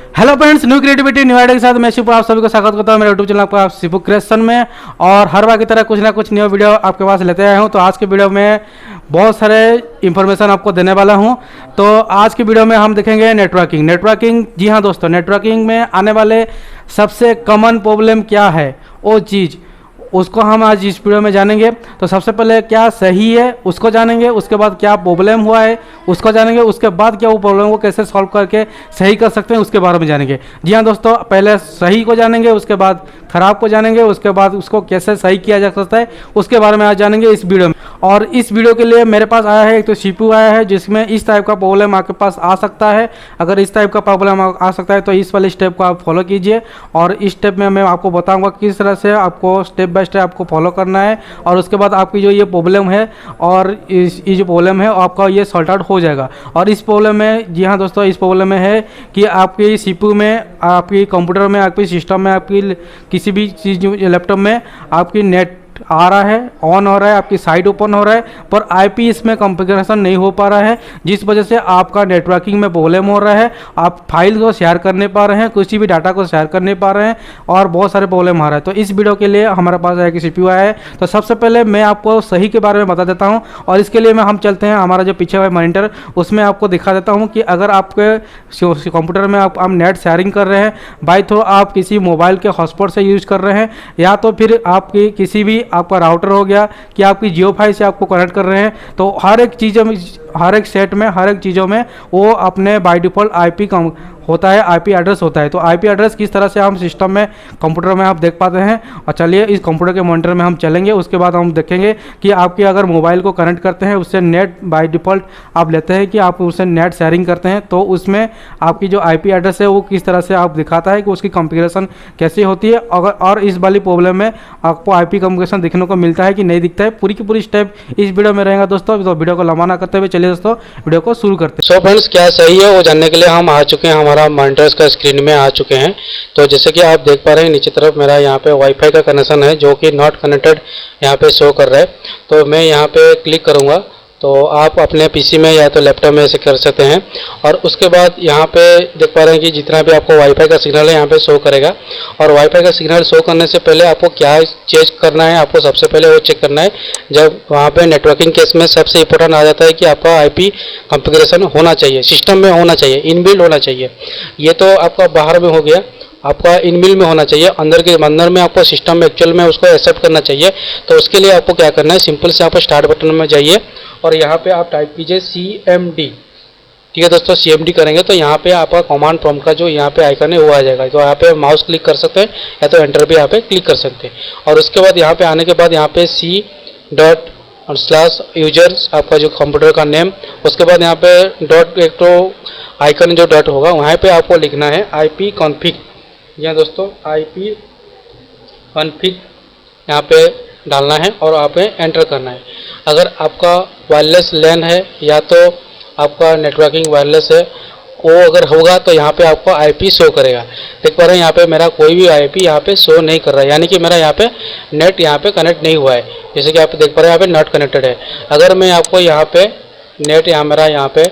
Hello friends, new creativity new idea के साथ मैं शिपू आप सभी को स्वागत करता हूं मेरे यूट्यूब चैनल पर आप शिपू क्रिएशन में। और हर बार की तरह कुछ ना कुछ न्यू वीडियो आपके पास लेते आया हूं। तो आज के वीडियो में बहुत सारे इंफॉर्मेशन आपको देने वाला हूं। तो आज की वीडियो में हम देखेंगे नेटवर्किंग। जी हाँ दोस्तों, नेटवर्किंग में आने वाले सबसे कॉमन प्रॉब्लम क्या है, वो चीज़ उसको हम आज इस वीडियो में जानेंगे। तो सबसे पहले क्या सही है उसको जानेंगे, उसके बाद क्या प्रॉब्लम हुआ है उसको जानेंगे, उसके बाद क्या वो प्रॉब्लम को कैसे सॉल्व करके सही कर सकते हैं उसके बारे में जानेंगे। जी हाँ दोस्तों, पहले सही को जानेंगे, उसके बाद खराब को जानेंगे, उसके बाद उसको कैसे सही किया जा सकता है उसके बारे में आज जानेंगे इस वीडियो में। और इस वीडियो के लिए मेरे पास आया है एक तो शिपू आया है जिसमें इस टाइप का प्रॉब्लम आपके पास आ सकता है। अगर इस टाइप का प्रॉब्लम आ सकता है तो इस वाले स्टेप को आप फॉलो कीजिए। और इस स्टेप में मैं आपको बताऊंगा किस तरह से आपको स्टेप बाय स्टेप आपको फॉलो करना है। और उसके बाद आपकी जो ये प्रॉब्लम है और ये जो प्रॉब्लम है आपका ये सॉल्ट आउट हो जाएगा। और इस प्रॉब्लम में, जी हाँ दोस्तों, इस प्रॉब्लम में है कि आपकी सीपीयू में, आपकी कंप्यूटर में, आपकी सिस्टम में, आपकी किसी भी चीज़ लैपटॉप में आपकी नेट आ रहा है, ऑन हो रहा है, आपकी साइट ओपन हो रहा है, पर आईपी इसमें कॉन्फ़िगरेशन नहीं हो पा रहा है, जिस वजह से आपका नेटवर्किंग में प्रॉब्लम हो रहा है। आप फाइल को शेयर करने पा रहे हैं, किसी भी डाटा को शेयर करने पा रहे हैं और बहुत सारे प्रॉब्लम आ रहा है। तो इस वीडियो के लिए हमारे पास एक सीपीयू आया है। तो सबसे पहले मैं आपको सही के बारे में बता देता हूँ और इसके लिए हम चलते हैं हमारा जो पीछे हुआ मॉनिटर, उसमें आपको दिखा देता हूँ कि अगर आपके कंप्यूटर में आप नेट शेयरिंग कर रहे हैं, बाई थ्रू आप किसी मोबाइल के हॉटस्पॉट से यूज कर रहे हैं, या तो फिर आपकी किसी भी आपका राउटर हो गया कि आपकी जियो फाई से आपको कनेक्ट कर रहे हैं, तो हर एक चीज़ों में, हर एक सेट में, हर एक चीज़ों में वो अपने बाय डिफ़ॉल्ट आईपी कम होता है, आईपी एड्रेस होता है। तो आईपी एड्रेस किस तरह से हम सिस्टम में, कंप्यूटर में आप देख पाते हैं। और चलिए इस कंप्यूटर के मॉनिटर में हम चलेंगे, उसके बाद हम देखेंगे कि आपके अगर मोबाइल को कनेक्ट करते हैं, उससे नेट बाय डिफ़ॉल्ट आप लेते हैं कि आप उससे नेट शेयरिंग करते हैं, तो उसमें आपकी जो आईपी एड्रेस है वो किस तरह से आप दिखाता है कि उसकी कॉन्फ़िगरेशन कैसी होती है। अगर और इस वाली प्रॉब्लम में आपको आईपी कॉन्फ़िगरेशन दिखने को मिलता है कि नहीं दिखता है, पूरी की पूरी स्टेप इस वीडियो में रहेगा दोस्तों। तो वीडियो को लंबा ना करते हुए चलिए दोस्तों वीडियो को शुरू करते हैं। सो फ्रेंड्स, क्या सही है वो जानने के लिए हम आ चुके हैं, हमारा मॉनिटर्स का स्क्रीन में आ चुके हैं। तो जैसे कि आप देख पा रहे हैं नीचे तरफ मेरा यहाँ पे वाईफाई का कनेक्शन है जो कि नॉट कनेक्टेड यहाँ पे शो कर रहा है। तो मैं यहाँ पे क्लिक करूँगा तो आप अपने पीसी में या तो लैपटॉप में ऐसे कर सकते हैं। और उसके बाद यहाँ पे देख पा रहे हैं कि जितना भी आपको वाईफाई का सिग्नल है यहाँ पे शो करेगा। और वाईफाई का सिग्नल शो करने से पहले आपको क्या चेक करना है, आपको सबसे पहले वो चेक करना है, जब वहाँ पे नेटवर्किंग केस में सबसे इंपॉर्टेंट आ जाता है कि आपका आईपी कॉन्फ़िगरेशन होना चाहिए, सिस्टम में होना चाहिए, इनबिल्ट होना चाहिए। ये तो आपका बाहर में हो गया, आपका इनबिल्ट में होना चाहिए, अंदर में आपको सिस्टम में एक्चुअल में उसको एक्सेप्ट करना चाहिए। तो उसके लिए आपको क्या करना है, सिंपल से आप स्टार्ट बटन में जाइए और यहाँ पे आप टाइप कीजिए CMD। ठीक है दोस्तों, CMD करेंगे तो यहाँ पे आपका कमांड प्रॉम्प्ट का जो यहाँ पे आइकन है वो आ जाएगा। तो यहाँ पे माउस क्लिक कर सकते हैं या तो एंटर भी यहाँ पे क्लिक कर सकते हैं। और उसके बाद यहाँ पे आने के बाद यहाँ पे C./यूजर्स आपका जो कंप्यूटर का नेम, उसके बाद यहाँ पे डॉट एक तो आइकन जो डॉट होगा वहाँ पे आपको लिखना है IP कॉन्फ़िग। यहाँ दोस्तों IP कॉन्फ़िग यहाँ पे डालना है और आप एंटर करना है। अगर आपका वायरलेस लैन है या तो आपका नेटवर्किंग वायरलेस है, वो अगर होगा तो यहाँ पे आपको आईपी शो करेगा। देख पा रहे हैं यहाँ पे मेरा कोई भी आईपी यहाँ पे शो नहीं कर रहा है, यानी कि मेरा यहाँ पे नेट यहाँ पे कनेक्ट नहीं हुआ है। जैसे कि आप देख पा रहे हैं यहाँ पे नॉट कनेक्टेड है। अगर मैं आपको यहाँ पे नेट मेरा यहाँ पे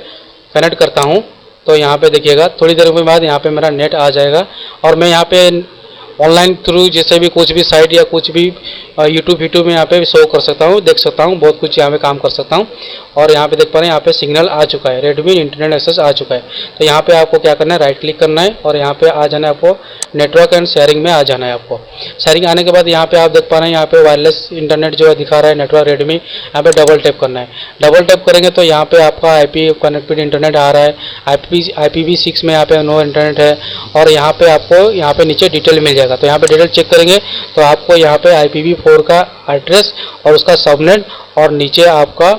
कनेक्ट करता हूँ तो यहाँ पे देखिएगा थोड़ी देर के बाद यहाँ पे मेरा नेट आ जाएगा और मैं यहाँ पे ऑनलाइन थ्रू जैसे भी कुछ भी साइट या कुछ भी यूट्यूब में यहाँ पे शो कर सकता हूँ, देख सकता हूँ, बहुत कुछ यहाँ पे काम कर सकता हूँ। और यहाँ पे देख पा रहे हैं यहाँ पे सिग्नल आ चुका है, रेडमी इंटरनेट एक्सेस आ चुका है। तो यहाँ पे आपको क्या करना है, राइट क्लिक करना है और यहाँ पे आ जाना है, आपको नेटवर्क एंड शेयरिंग में आ जाना है। आपको शेयरिंग आने के बाद यहाँ पे आप देख पा रहे हैं यहाँ पे वायरलेस इंटरनेट जो है दिखा रहा है, नेटवर्क रेडमी, यहाँ पे डबल टैप करना है। डबल टैप करेंगे तो यहाँ पे आपका आईपी कनेक्टेड इंटरनेट आ रहा है, IPv6 में यहाँ पे नो इंटरनेट है। और यहाँ पे आपको यहाँ पे नीचे डिटेल मिल जाएगा। तो यहाँ पे डिटेल चेक करेंगे तो आपको यहाँ पे IPv4 का एड्रेस और उसका सबनेट और नीचे आपका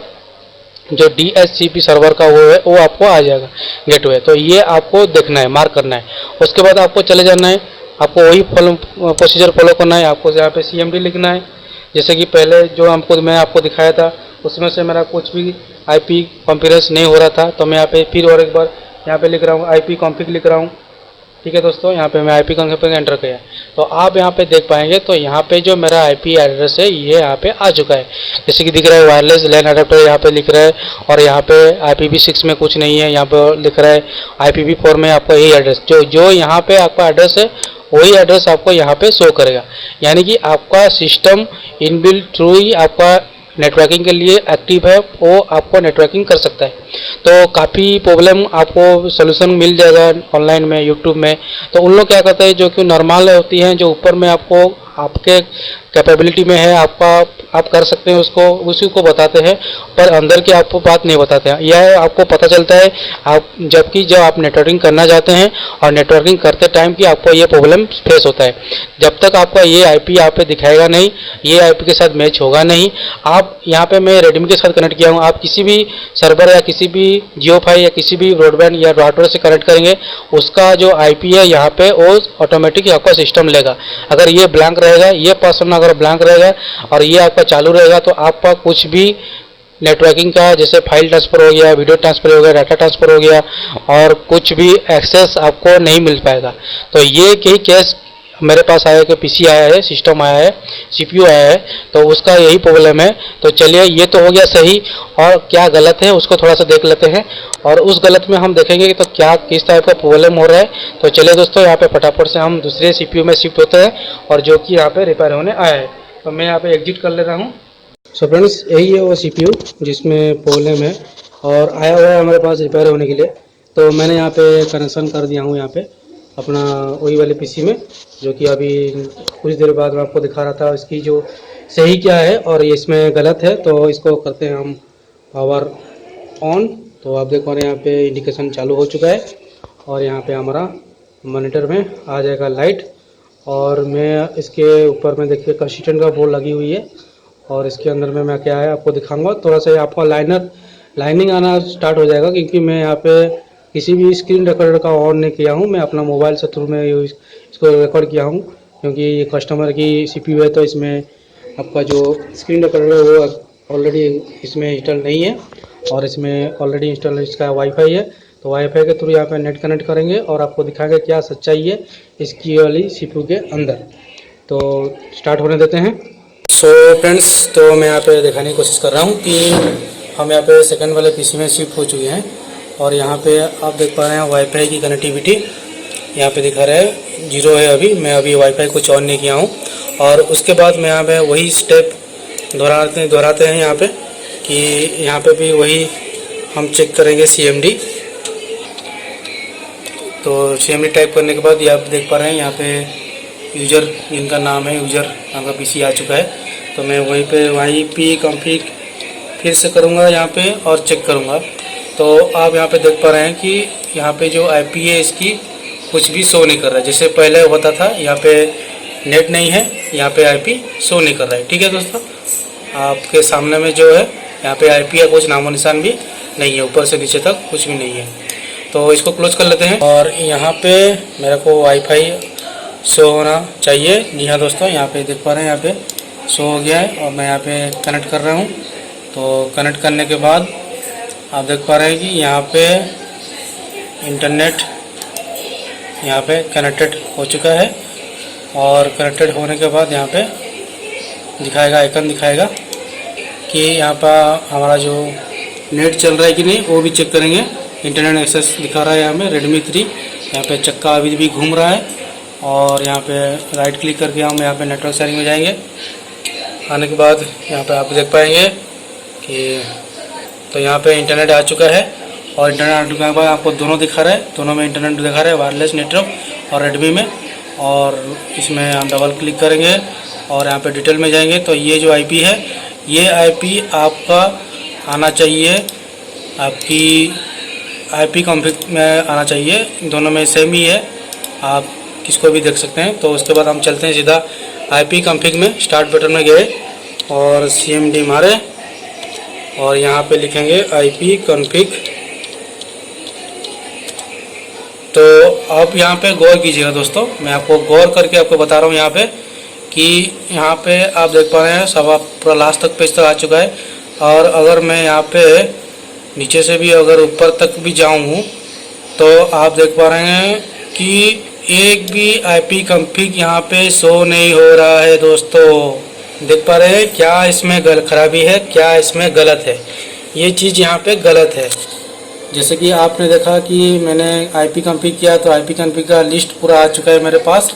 जो DHCP सर्वर का वो है वो आपको आ जाएगा, गेटवे। तो ये आपको देखना है, मार्क करना है। उसके बाद आपको चले जाना है, आपको वही प्रोसीजर फॉलो करना है। आपको यहाँ पे CMD लिखना है, जैसे कि पहले जो मैं आपको दिखाया था उसमें से मेरा कुछ भी IP कॉन्फ़िगरेशन नहीं हो रहा था। तो मैं यहाँ पे फिर और एक बार यहाँ पे लिख रहा हूँ IP कॉन्फ़िग लिख रहा हूँ। ठीक है दोस्तों, यहाँ पे मैं आईपी कॉन्फ़िग एंटर किया, तो आप यहाँ पे देख पाएंगे तो यहाँ पे जो मेरा आईपी एड्रेस है ये यहाँ पे आ चुका है। जैसे कि दिख रहा है वायरलेस लैन अडेप्टर यहाँ पे लिख रहा है, और यहाँ पे IPv6 में कुछ नहीं है, यहाँ पे लिख रहा है IPv4 में आपका यही एड्रेस, जो यहाँ पे आपका एड्रेस है वही एड्रेस आपको यहाँ पे शो करेगा। यानी कि आपका सिस्टम इनबिल्ट थ्रू ही आपका नेटवर्किंग के लिए एक्टिव है, वो आपको नेटवर्किंग कर सकता है। तो काफ़ी प्रॉब्लम आपको सोल्यूशन मिल जाएगा ऑनलाइन में, यूट्यूब में। तो उन लोग क्या करते हैं जो कि नॉर्मल होती हैं, जो ऊपर में आपको आपके कैपेबिलिटी में है आपका, आप कर सकते हैं उसको, उसी को बताते हैं, पर अंदर की आपको बात नहीं बताते हैं। यह आपको पता चलता है आप जब आप नेटवर्किंग करना चाहते हैं और नेटवर्किंग करते टाइम की आपको ये प्रॉब्लम फेस होता है। जब तक आपका ये आईपी यहाँ पे दिखाएगा नहीं, ये आईपी के साथ मैच होगा नहीं। आप यहाँ पे मैं रेडमी के साथ कनेक्ट किया हूँ, आप किसी भी सर्वर या किसी भी जियोफाई या किसी भी ब्रॉडबैंड या राउटर से कनेक्ट करेंगे, उसका जो आईपी है यहाँ पे वो ऑटोमेटिक आपका सिस्टम लेगा। अगर ये ब्लैंक रहेगा, ये पर्सन अगर ब्लैंक रहेगा और ये आपका चालू रहेगा, तो आपका कुछ भी नेटवर्किंग का, जैसे फाइल ट्रांसफ़र हो गया, वीडियो ट्रांसफ़र हो गया, डाटा ट्रांसफ़र हो गया, और कुछ भी एक्सेस आपको नहीं मिल पाएगा। तो ये कई केस मेरे पास आया कि पीसी आया है, सिस्टम आया है, सीपीयू आया है, तो उसका यही प्रॉब्लम है। तो चलिए, ये तो हो गया सही, और क्या गलत है उसको थोड़ा सा देख लेते हैं, और उस गलत में हम देखेंगे कि तो क्या किस टाइप का प्रॉब्लम हो रहा है। तो चलिए दोस्तों, यहाँ पे फटाफट से हम दूसरे सीपीयू में शिफ्ट होते हैं, और जो कि यहाँ पे रिपेयर होने आया है। तो मैं यहाँ पे एग्जिट कर ले रहा हूँ। सो फ्रेंड्स, यही है वो सीपीयू जिसमें प्रॉब्लम है और आया हुआ है हमारे पास रिपेयर होने के लिए। तो मैंने यहाँ पे कनेक्शन कर दिया हूँ यहाँ पे अपना वही वाले पीसी में, जो कि अभी कुछ देर बाद मैं आपको दिखा रहा था इसकी जो सही क्या है और ये इसमें गलत है। तो इसको करते हैं हम पावर ऑन। तो आप देख पा रहे हैं यहाँ पे इंडिकेशन चालू हो चुका है, और यहाँ पे हमारा मॉनिटर में आ जाएगा लाइट। और मैं इसके ऊपर में देखिए कंसिस्टेंट का बोर्ड लगी हुई है, और इसके अंदर में मैं क्या है आपको दिखाऊंगा। थोड़ा सा आपका लाइनिंग आना स्टार्ट हो जाएगा, क्योंकि मैं यहाँ पे किसी भी स्क्रीन रिकॉर्डर का ऑन नहीं किया हूँ, मैं अपना मोबाइल से थ्रू में इसको रिकॉर्ड किया हूँ, क्योंकि ये कस्टमर की सीपीयू है। तो इसमें आपका जो स्क्रीन रिकॉर्डर है वो ऑलरेडी इसमें इंस्टॉल नहीं है, और इसमें ऑलरेडी इंस्टॉल इसका वाईफाई है। तो वाईफाई के थ्रू यहाँ पे नेट कनेक्ट करेंगे और आपको दिखाएंगे क्या सच्चाई है इसकी वाली सीपीयू के अंदर। तो स्टार्ट होने देते हैं। सो फ्रेंड्स, तो मैं यहाँ पे दिखाने की कोशिश कर रहा हूँ कि हम यहाँ पे सेकंड वाले पीसी में शिफ्ट हो चुके हैं, और यहाँ पे आप देख पा रहे हैं वाईफाई की कनेक्टिविटी यहाँ पे दिखा रहा है 0 है। अभी मैं वाईफाई कुछ ऑन नहीं किया हूँ, और उसके बाद मैं यहाँ पे वही स्टेप दोहराते हैं यहाँ पे, कि यहाँ पे भी वही हम चेक करेंगे CMD। तो CMD टाइप करने के बाद ये आप देख पा रहे हैं यहाँ पे यूज़र जिनका नाम है, यूज़र नाम का पीसी आ चुका है। तो मैं वहीं पे IP कॉन्फ़िग फिर से करूँगा यहाँ पे और चेक करूँगा। तो आप यहाँ पे देख पा रहे हैं कि यहाँ पे जो IP है इसकी कुछ भी शो नहीं कर रहा है, जैसे पहले होता था। यहाँ पे नेट नहीं है, यहाँ पे IP शो नहीं कर रहा है। ठीक है दोस्तों, आपके सामने में जो है यहाँ पे IP का कुछ नामो निशान भी नहीं है, ऊपर से नीचे तक कुछ भी नहीं है। तो इसको क्लोज कर लेते हैं, और यहाँ पे मेरे को वाईफाई शो होना चाहिए। जी हाँ दोस्तों, यहाँ पे देख पा रहे हैं यहाँ पे शो हो गया है, और मैं यहाँ पे कनेक्ट कर रहा हूँ। तो कनेक्ट करने के बाद आप देख पा रहे हैं कि यहाँ पे इंटरनेट यहाँ पे कनेक्टेड हो चुका है, और कनेक्टेड होने के बाद यहाँ पे दिखाएगा, आइकन दिखाएगा कि यहाँ पर हमारा जो नेट चल रहा है कि नहीं, वो भी चेक करेंगे। इंटरनेट एक्सेस दिखा रहा है यहाँ पे Redmi 3, यहाँ पे चक्का अभी भी घूम रहा है, और यहाँ पे राइट क्लिक करके हम यहाँ पे नेटवर्क शेयरिंग में जाएंगे। आने के बाद यहाँ पे आप देख पाएंगे कि तो यहाँ पे इंटरनेट आ चुका है, और इंटरनेट आने के बाद आपको दोनों दिखा रहा है, दोनों में इंटरनेट दिखा रहा है, वायरलेस नेटवर्क और Redmi में। और इसमें हम डबल क्लिक करेंगे और यहाँ पे डिटेल में जाएंगे। तो ये जो IP है, ये IP आपका आना चाहिए, आपकी IP कॉन्फ़िग में आना चाहिए, दोनों में सेम ही है, आप किसको भी देख सकते हैं। तो उसके बाद हम चलते हैं सीधा IP कॉन्फ़िग में। स्टार्ट बटन में गए और CMD मारे, और यहाँ पे लिखेंगे IP कॉन्फ़िग। तो आप यहाँ पे गौर कीजिएगा दोस्तों, मैं आपको गौर करके आपको बता रहा हूँ यहाँ पे कि यहाँ पे आप देख पा रहे हैं सब आप पूरा लास्ट तक पेज तक आ चुका है। और अगर मैं यहाँ पे नीचे से भी अगर ऊपर तक भी जाऊँ तो आप देख पा रहे हैं कि एक भी आईपी कॉन्फ़िग यहाँ पे शो नहीं हो रहा है दोस्तों। देख पा रहे हैं क्या इसमें खराबी है, क्या इसमें गलत है। ये चीज़ यहाँ पे गलत है। जैसे कि आपने देखा कि मैंने आईपी कॉन्फ़िग किया तो आईपी कॉन्फ़िग का लिस्ट पूरा आ चुका है मेरे पास।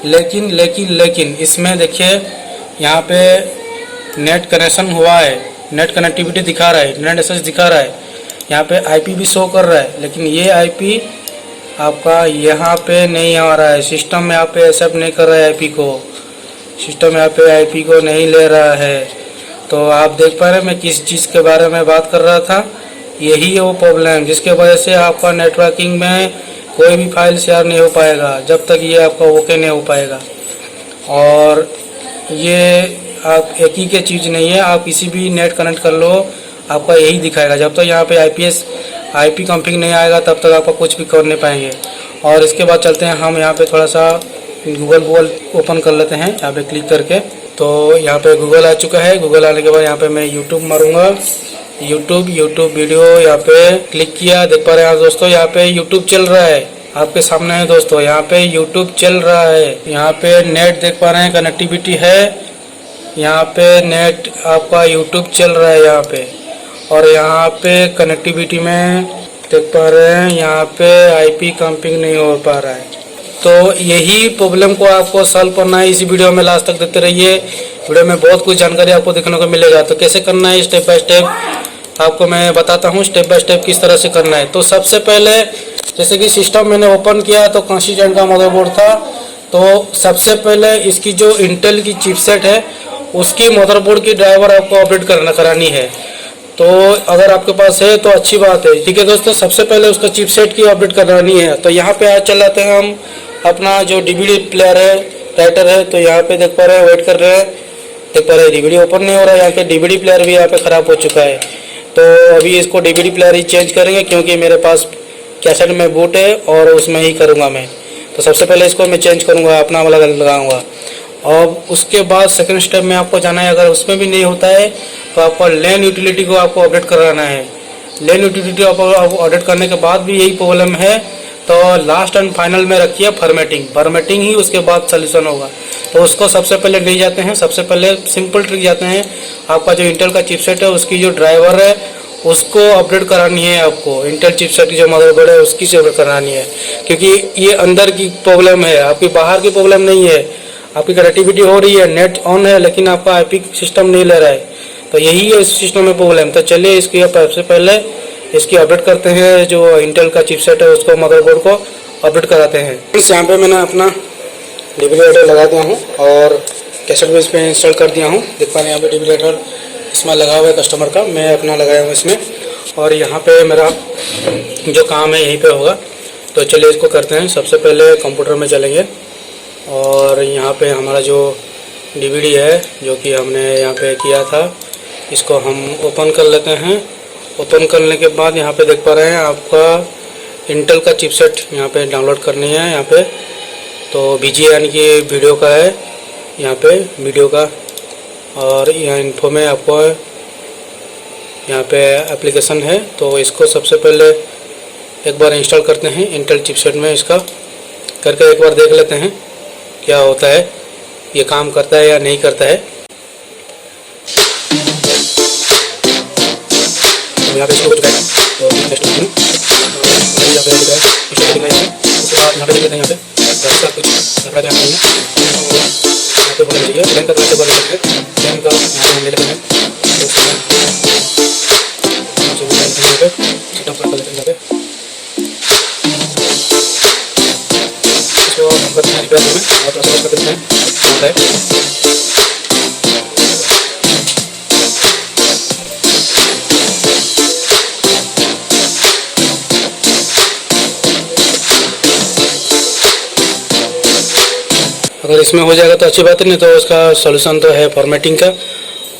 लेकिन इसमें देखिए यहाँ पे नेट कनेक्शन हुआ है, नेट कनेक्टिविटी दिखा रहा है, नेट एक्सेस दिखा रहा है, यहाँ पे आईपी भी शो कर रहा है, लेकिन ये आईपी आपका यहाँ पे नहीं आ रहा है। सिस्टम में यहाँ पे एक्सेप्ट नहीं कर रहा है आईपी को, सिस्टम यहाँ पे आईपी को नहीं ले रहा है। तो आप देख पा रहे हैं मैं किस चीज़ के बारे में बात कर रहा था। यही है वो प्रॉब्लम जिसके वजह से आपका नेटवर्किंग में कोई भी फाइल शेयर नहीं हो पाएगा जब तक ये आपका ओके नहीं हो पाएगा। और ये आप एक ही के चीज़ नहीं है, आप किसी भी नेट कनेक्ट कर लो आपका यही दिखाएगा। जब तक यहाँ पे आईपी कॉन्फ़िग नहीं आएगा तब तक आपका कुछ भी कर नहीं पाएंगे। और इसके बाद चलते हैं हम यहाँ पे थोड़ा सा गूगल ओपन कर लेते हैं यहाँ पे क्लिक करके। तो यहाँ पे गूगल आ चुका है। गूगल आने के बाद यहाँ पे मैं यूट्यूब मारूंगा, यूट्यूब वीडियो यहाँ पे क्लिक किया। देख पा रहे हैं आप दोस्तों यहाँ पे यूट्यूब चल रहा है, आपके सामने है दोस्तों, यहाँ पे यूट्यूब चल रहा है। यहाँ पे नेट देख पा रहे हैं, कनेक्टिविटी है, यहाँ पे नेट आपका यूट्यूब चल रहा है यहाँ पे। और यहाँ पे कनेक्टिविटी में देख पा रहे हैं यहाँ पे आईपी कॉन्फ़िग नहीं हो पा रहा है। तो यही प्रॉब्लम को आपको सॉल्व करना है। इसी वीडियो में लास्ट तक देखते रहिए, वीडियो में बहुत कुछ जानकारी आपको देखने को मिलेगा। तो कैसे करना है स्टेप बाय स्टेप आपको मैं बताता हूँ, स्टेप बाय स्टेप किस तरह से करना है। तो सबसे पहले जैसे कि सिस्टम मैंने ओपन किया तो कॉन्स्टिट्यूएंट का मदरबोर्ड था। तो सबसे पहले इसकी जो इंटेल की चिपसेट है उसकी मदरबोर्ड की ड्राइवर आपको अपडेट करानी है। तो अगर आपके पास है तो अच्छी बात है, ठीक है दोस्तों। सबसे पहले उसका चिपसेट की अपडेट करानी है। तो यहाँ पे आज चल आते हैं हम अपना जो डीवीडी प्लेयर है, राइटर है। तो यहाँ पे देख पा रहे हैं, वेट कर रहे हैं, देख पा रहे हैं डीवीडी ओपन नहीं हो रहा है। यहाँ पे डीवीडी प्लेयर भी यहाँ पे ख़राब हो चुका है। तो अभी इसको डीवीडी प्लेयर ही चेंज करेंगे क्योंकि मेरे पास कैसेट में बूट है और उसमें ही करूँगा मैं। तो सबसे पहले इसको मैं चेंज करूँगा, अपना वाला लगाऊँगा। और उसके बाद सेकंड स्टेप में आपको जाना है। अगर उसमें भी नहीं होता है तो आपको लैन यूटिलिटी को आपको अपडेट कराना है। लैन यूटिलिटी आपको अपडेट करने के बाद भी यही प्रॉब्लम है तो लास्ट एंड फाइनल में रखिए फॉर्मेटिंग ही उसके बाद सोल्यूशन होगा। तो उसको सबसे पहले नहीं जाते हैं, सबसे पहले सिंपल ट्रिक जाते हैं। आपका जो इंटेल का चिपसेट है उसकी जो ड्राइवर है उसको अपडेट करानी है आपको। इंटेल चिपसेट की जो मदरबोर्ड है उसकी से अपडेट करानी है, क्योंकि ये अंदर की प्रॉब्लम है, आपकी बाहर की प्रॉब्लम नहीं है। आपकी कनेक्टिविटी हो रही है, नेट ऑन है, लेकिन आपका आईपी सिस्टम नहीं ले रहा है। तो यही है इस सिस्टम में प्रॉब्लम। तो चलिए इसकी सबसे पहले इसकी अपडेट करते हैं। जो इंटेल का चिपसेट है उसको मदरबोर्ड को अपडेट कराते हैं। इस यहाँ पे मैंने अपना डीवीडी राइटर लगा दिया हूँ और कैसेट भी इस पर इंस्टॉल कर दिया हूँ। देख पा रहे हैं यहाँ पे डीवीडी राइटर इसमें लगा हुआ है कस्टमर का, मैं अपना लगाया हूँ इसमें। और यहाँ पे मेरा जो काम है यहीं पे होगा। तो चलिए इसको करते हैं। सबसे पहले कंप्यूटर में चलेंगे और यहाँ पे हमारा जो डीवीडी है जो कि हमने यहाँ पे किया था इसको हम ओपन कर लेते हैं। ओपन करने के बाद यहाँ पे देख पा रहे हैं आपका इंटेल का चिपसेट यहाँ पे डाउनलोड करनी है। यहाँ पे तो VGA यानी कि वीडियो का है, यहाँ पे वीडियो का। और यहाँ इन्फो में आपको यहाँ पे एप्लीकेशन है। तो इसको सबसे पहले एक बार इंस्टॉल करते हैं इंटेल चिपसेट में। इसका करके एक बार देख लेते हैं क्या होता है, ये काम करता है या नहीं करता है। तो यहाँ पे इसको कुछ तो नेक्स्ट यहाँ पे उसके बाद यहाँ पे देख लेते हैं। यहाँ पे रास्ता कुछ लफड़ा ध्यान नहीं है, यहाँ पे बोलना चाहिए लैन का रास्ते पर लैन का यहाँ पे हम ले लेते हैं। तो यहाँ पे सेटअप कर लेते हैं। यहाँ पे इसको हम करते हैं रिपेयर में और प्रोसेस कर देते हैं होता है। अगर इसमें हो जाएगा तो अच्छी बात है, नहीं तो उसका सॉल्यूशन तो है फॉर्मेटिंग का,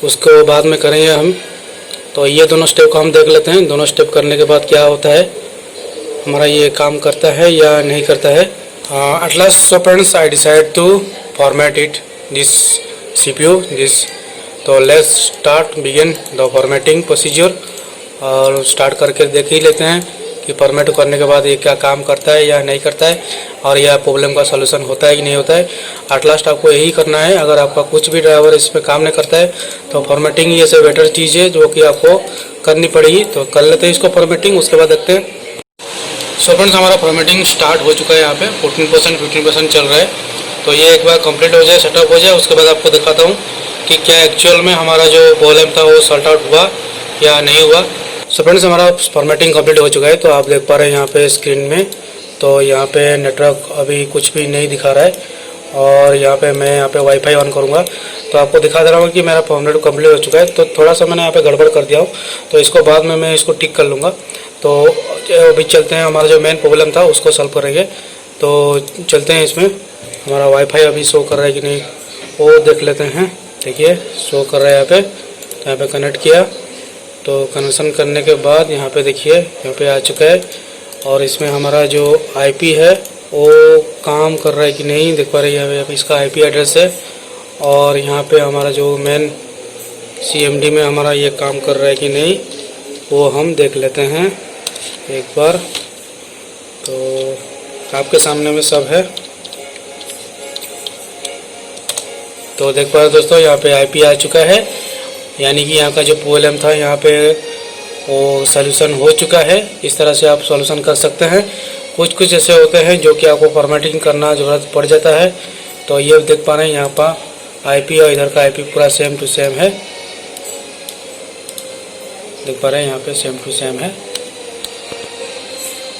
उसको बाद में करेंगे हम। तो ये दोनों स्टेप को हम देख लेते हैं। दोनों स्टेप करने के बाद क्या होता है, हमारा ये काम करता है या नहीं करता है। At last, so friends, I decide to format this CPU. तो let's begin the formatting procedure और स्टार्ट करके देख ही लेते हैं कि फॉर्मेट करने के बाद ये क्या काम करता है या नहीं करता है, और यह प्रॉब्लम का सलूशन होता है कि नहीं होता है। एट लास्ट आपको यही करना है। अगर आपका कुछ भी ड्राइवर इसमें काम नहीं करता है तो फॉर्मेटिंग ये से बेटर चीज़ है जो कि आपको करनी पड़ेगी। तो कर लेते हैं इसको फॉर्मेटिंग, उसके बाद देखते हैं। सो फ्रेंड्स, हमारा फॉर्मेटिंग स्टार्ट हो चुका है। यहाँ पे 14% 15% चल रहा है। तो ये एक बार कंप्लीट हो जाए, सेटअप हो जाए, उसके बाद आपको दिखाता हूँ कि क्या एक्चुअल में हमारा जो प्रॉब्लम था वो सॉल्ट आउट हुआ या नहीं हुआ। सो फ्रेंड्स, हमारा फॉर्मेटिंग कंप्लीट हो चुका है। तो आप देख पा रहे हैं यहाँ पे स्क्रीन में, तो यहाँ पे नेटवर्क अभी कुछ भी नहीं दिखा रहा है, और यहाँ पे मैं यहाँ पे वाईफाई ऑन करूँगा तो आपको दिखा दे रहा हूँ कि मेरा फॉर्मेट कंप्लीट हो चुका है। तो थोड़ा सा मैंने यहाँ पे गड़बड़ कर दिया हूँ, तो इसको बाद में मैं इसको टिक कर लूँगा। तो अभी चलते हैं, हमारा जो मेन प्रॉब्लम था उसको सॉल्व करेंगे। तो चलते हैं, इसमें हमारा वाईफाई अभी शो कर रहा है कि नहीं वो देख लेते हैं। देखिए शो कर रहा है यहाँ पे, तो यहाँ पे कनेक्ट किया, तो कनेक्शन करने के बाद यहाँ पे देखिए यहाँ पे आ चुका है, और इसमें हमारा जो आईपी है वो काम कर रहा है कि नहीं देख पा रहे हैं। यहाँ पे इसका आईपी एड्रेस है, और यहाँ पे हमारा जो मेन सीएमडी में हमारा ये काम कर रहा है कि नहीं वो हम देख लेते हैं एक बार। तो आपके सामने में सब है, तो देख पा रहे दोस्तों यहाँ पे आईपी आ चुका है, यानी कि यहाँ का जो प्रॉब्लम था यहाँ पे वो सॉल्यूशन हो चुका है। इस तरह से आप सॉल्यूशन कर सकते हैं। कुछ ऐसे होते हैं जो कि आपको फॉर्मेटिंग करना ज़रूरत पड़ जाता है। तो ये देख पा रहे हैं यहाँ पर आईपी और इधर का आईपी पूरा सेम टू सेम है, देख पा रहे हैं यहाँ पे सेम टू सेम है।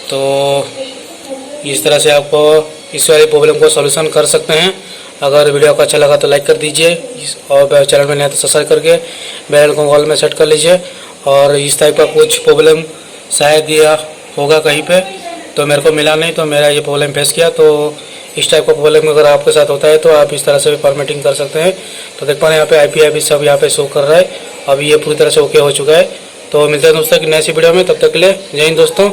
तो इस तरह से आप इस वाले प्रॉब्लम को सॉल्यूशन कर सकते हैं। अगर वीडियो को अच्छा लगा तो लाइक कर दीजिए, और चैनल में नया तो सब्सक्राइब करके बेल आइकन ऑल में सेट कर लीजिए। और इस टाइप का कुछ प्रॉब्लम शायद दिया होगा कहीं पे, तो मेरे को मिला नहीं, तो मेरा ये प्रॉब्लम फेस किया। तो इस टाइप का प्रॉब्लम अगर आपके साथ होता है तो आप इस तरह से भी फॉर्मेटिंग कर सकते हैं। तो देख पा रहे हैं यहाँ पे आईपी सब यहाँ पे शो कर रहा है। अभी ये पूरी तरह से ओके हो चुका है। तो मिलते हैं दोस्तों कि नई सी वीडियो में, तब तक के लिए जय हिंद दोस्तों।